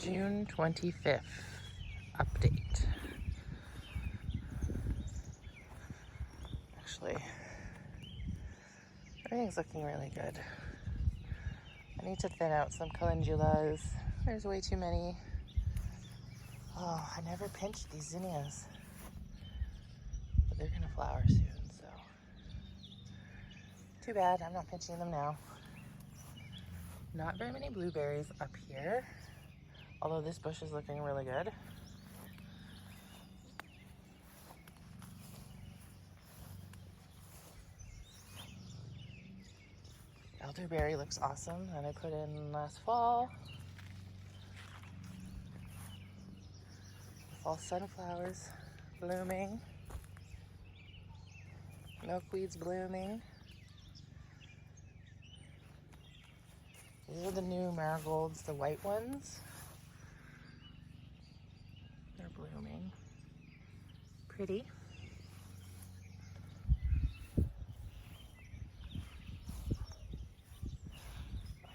June 25th update. Actually, everything's looking really good. I need to thin out some calendulas. There's way too many. Oh, I never pinched these zinnias. But they're gonna flower soon, so. Too bad, I'm not pinching them now. Not very many blueberries up here, although this bush is looking really good. Elderberry looks awesome, that I put in last fall. Fall sunflowers blooming. Milkweed's blooming. These are the new marigolds, the white ones. They're blooming. Pretty.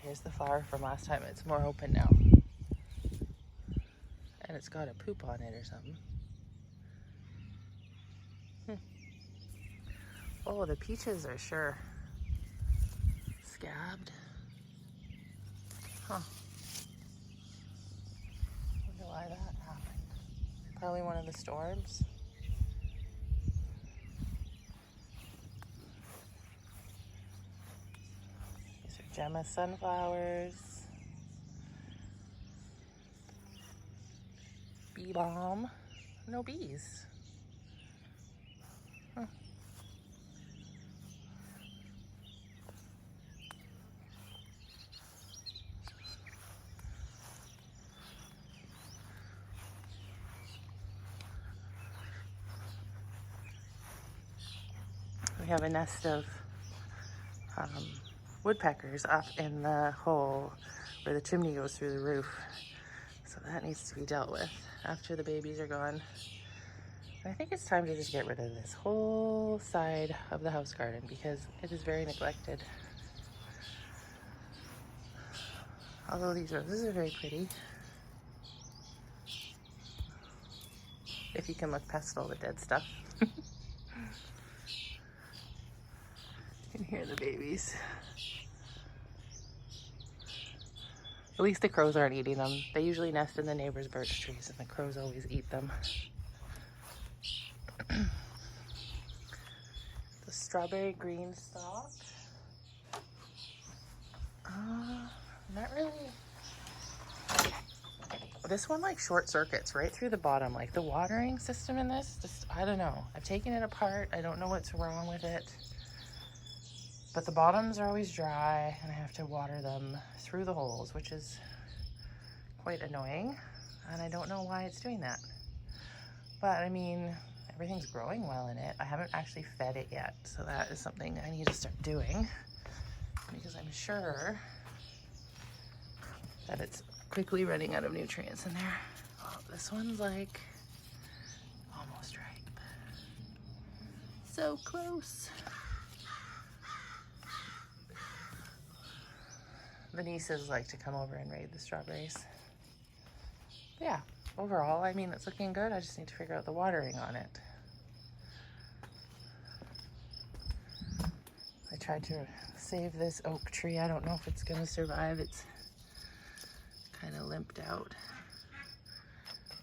Here's the flower from last time. It's more open now. And it's got a poop on it or something. Oh, the peaches are sure scabbed. Huh. Wonder why that happened. Probably one of the storms. These are Gemma sunflowers. Bee balm. No bees. Huh. We have a nest of woodpeckers up in the hole where the chimney goes through the roof. So that needs to be dealt with after the babies are gone. And I think it's time to just get rid of this whole side of the house garden because it is very neglected. Although these roses are very pretty. If you can look past all the dead stuff. You can hear the babies. At least the crows aren't eating them. They usually nest in the neighbor's birch trees and the crows always eat them. The strawberry green stalk. Not really. This one like short circuits right through the bottom. Like the watering system in this, just, I don't know. I've taken it apart. I don't know what's wrong with it. But the bottoms are always dry and I have to water them through the holes, which is quite annoying. And I don't know why it's doing that. But I mean, everything's growing well in it. I haven't actually fed it yet. So that is something I need to start doing because I'm sure that it's quickly running out of nutrients in there. Oh, this one's like almost ripe. So close. The nieces like to come over and raid the strawberries. But yeah, overall, I mean, it's looking good. I just need to figure out the watering on it. I tried to save this oak tree. I don't know if it's gonna survive. It's kind of limped out.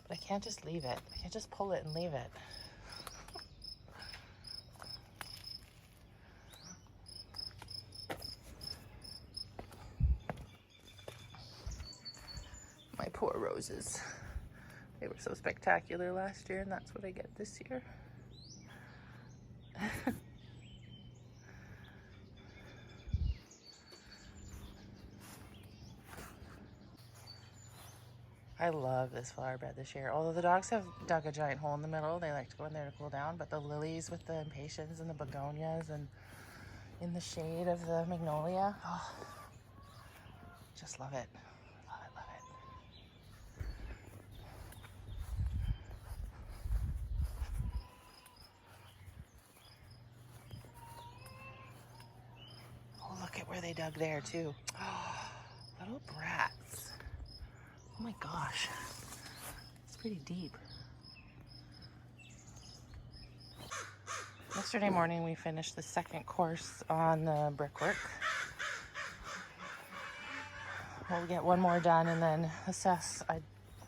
But I can't just leave it. I can't just pull it and leave it. My poor roses. They were so spectacular last year, and that's what I get this year. I love this flower bed this year. Although the dogs have dug a giant hole in the middle, they like to go in there to cool down, but the lilies with the impatiens and the begonias and in the shade of the magnolia, oh, just love it. Love it, love it. Oh, look at where they dug there too. Oh, little brats. Oh my gosh, it's pretty deep. Yesterday morning we finished the second course on the brickwork. We'll get one more done and then assess.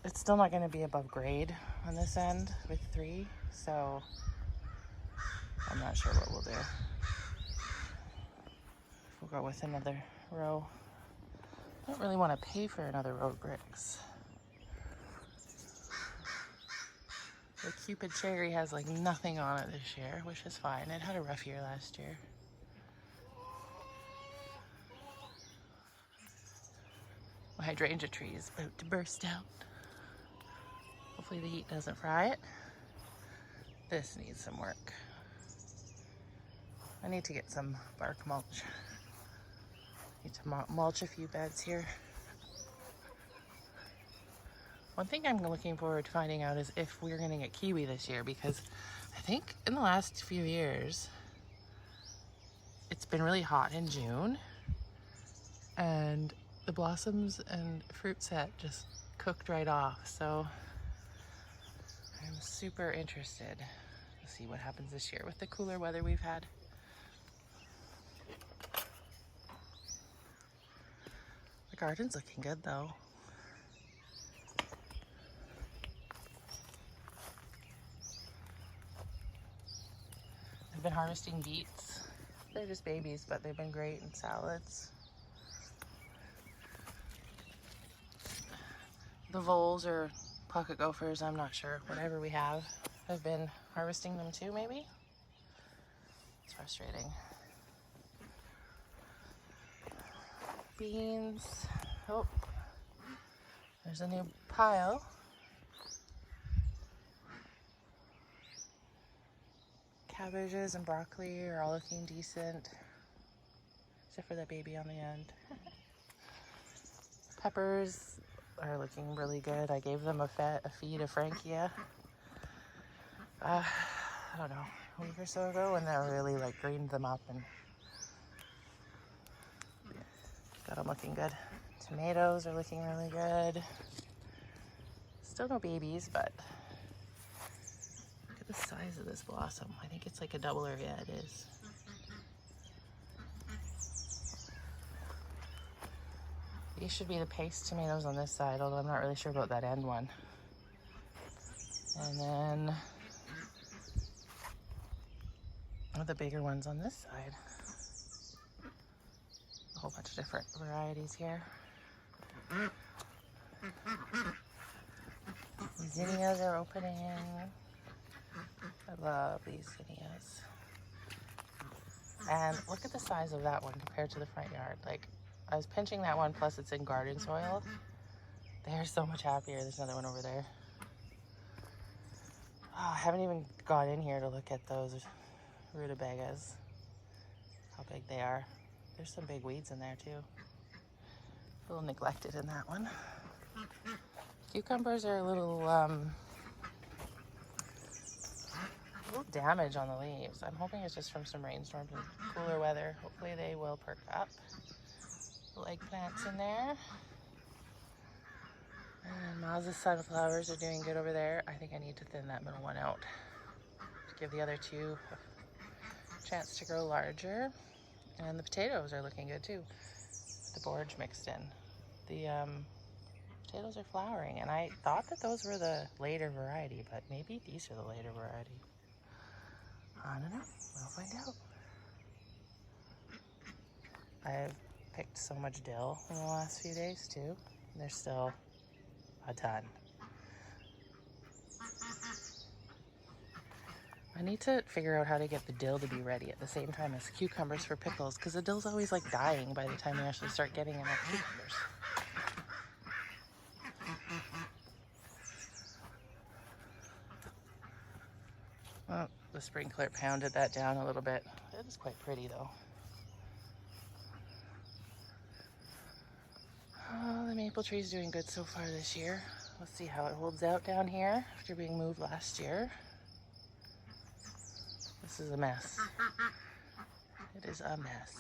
It's still not going to be above grade on this end with 3, so I'm not sure what we'll do. We'll go with another row. I don't really want to pay for another row of bricks. The Cupid cherry has like nothing on it this year, which is fine. It had a rough year last year. My hydrangea tree is about to burst out. Hopefully the heat doesn't fry it. This needs some work. I need to get some bark mulch. Need to mulch a few beds here. One thing I'm looking forward to finding out is if we're going to get kiwi this year, because I think in the last few years it's been really hot in June and the blossoms and fruit set just cooked right off. So I'm super interested to see what happens this year with the cooler weather we've had. The garden's looking good though. I've been harvesting beets. They're just babies, but they've been great in salads. The voles or pocket gophers, I'm not sure. Whatever we have, I've been harvesting them too, maybe? It's frustrating. Beans. Oh, there's a new pile. Cabbages and broccoli are all looking decent, except for that baby on the end. Peppers are looking really good. I gave them a feed of Frankia, I don't know, a week or so ago, and that really like greened them up and got them looking good. Tomatoes are looking really good. Still no babies, but look at the size of this blossom. I think it's like a doubler. Yeah, it is. These should be the paste tomatoes on this side, although I'm not really sure about that end one. And then the bigger ones on this side. A whole bunch of different varieties here. Zinnias are opening. I love these zinnias. And look at the size of that one compared to the front yard. Like, I was pinching that one, plus it's in garden soil. They're so much happier. There's another one over there. Oh, I haven't even got in here to look at those rutabagas, how big they are. There's some big weeds in there too. A little neglected in that one. Cucumbers are a little damage on the leaves. I'm hoping it's just from some rainstorms and cooler weather. Hopefully they will perk up. Little eggplants in there. And Maz's sunflowers are doing good over there. I think I need to thin that middle one out to give the other two a chance to grow larger. And the potatoes are looking good too. The borage mixed in. The potatoes are flowering, and I thought that those were the later variety, but maybe these are the later variety. I don't know. We'll find out. I've picked so much dill in the last few days too. There's still a ton. I need to figure out how to get the dill to be ready at the same time as cucumbers for pickles, because the dill's always like dying by the time we actually start getting enough cucumbers. Well, the sprinkler pounded that down a little bit. It is quite pretty though. Oh, the maple tree's doing good so far this year. Let's see how it holds out down here after being moved last year. This is a mess. It is a mess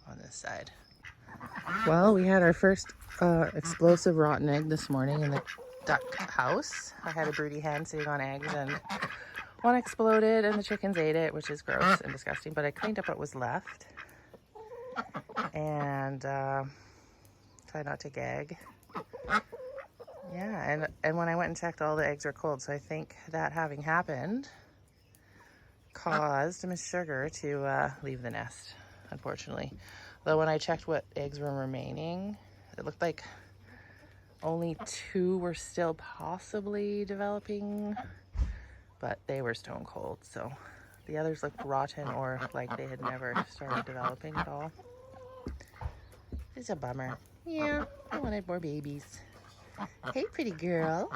on this side. Well, we had our first explosive rotten egg this morning in the duck house. I had a broody hen sitting on eggs and one exploded and the chickens ate it, which is gross and disgusting, but I cleaned up what was left and tried not to gag. Yeah, and when I went and checked, all the eggs are cold, so I think that having happened caused Miss Sugar to leave the nest, unfortunately. Though when I checked what eggs were remaining, it looked like only 2 were still possibly developing, but they were stone cold, so the others looked rotten or like they had never started developing at all. It's a bummer. Yeah, I wanted more babies. Hey, pretty girl.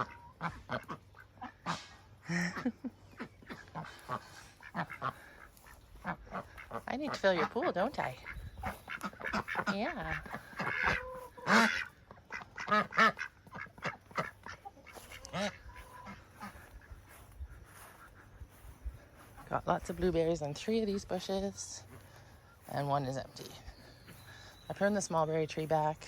I need to fill your pool, don't I? Yeah. Got lots of blueberries on 3 of these bushes, and 1 is empty. I pruned the mulberry tree back.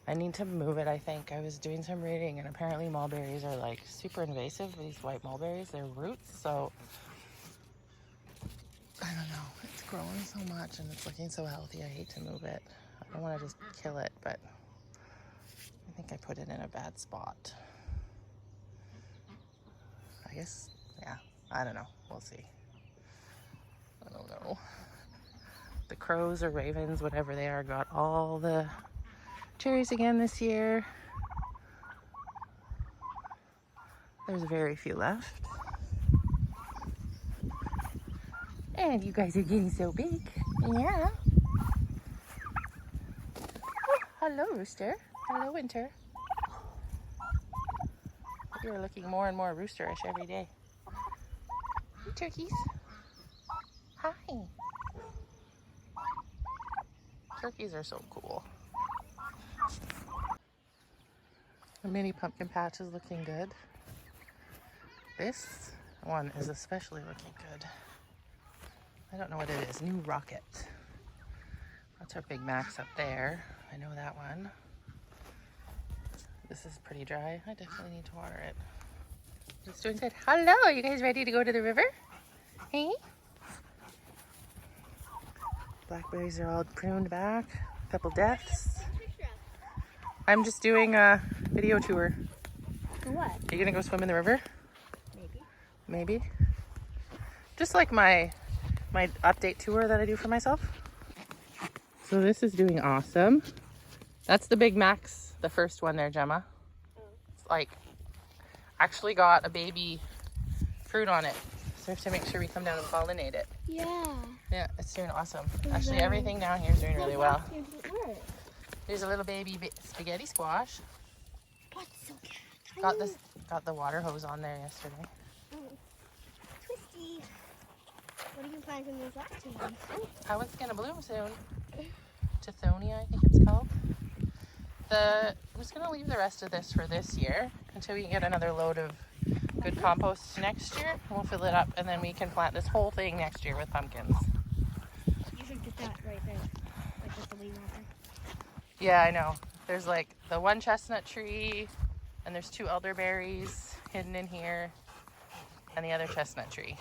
I need to move it, I think. I was doing some reading, and apparently mulberries are like super invasive, these white mulberries, their roots, so I don't know. It's growing so much and it's looking so healthy. I hate to move it. I don't want to just kill it, but I think I put it in a bad spot. I guess, yeah, I don't know. We'll see. I don't know. The crows or ravens, whatever they are, got all the cherries again this year. There's very few left. And you guys are getting so big. Yeah. Oh, hello, Rooster. Hello, Winter. You're looking more and more roosterish every day. Hey, turkeys. Hi. Turkeys are so cool. The mini pumpkin patch is looking good. This one is especially looking good. I don't know what it is. New Rocket. That's our Big Max up there. I know that one. This is pretty dry. I definitely need to water it. It's doing good. Hello, are you guys ready to go to the river? Hey? Blackberries are all pruned back. A couple deaths. I'm just doing a video tour. For what? Are you gonna go swim in the river? Maybe. Maybe. Just like my update tour that I do for myself. So this is doing awesome. That's the Big Max, the first one there, Gemma. Oh. It's like actually got a baby fruit on it. So we have to make sure we come down and pollinate it. Yeah. Yeah, it's doing awesome. Actually, everything down here is doing really well. Work. There's a little baby spaghetti squash. What's so tiny? Got the water hose on there yesterday. Oh. Twisty. What are you planting these last 2 months? That one's gonna bloom soon. Tithonia, I think it's called. I'm just gonna leave the rest of this for this year until we can get another load of good compost next year. And we'll fill it up, and then we can plant this whole thing next year with pumpkins. You should get that right there. Like with the leaves on there. Yeah, I know. There's like the one chestnut tree, and there's 2 elderberries hidden in here, and the other chestnut tree.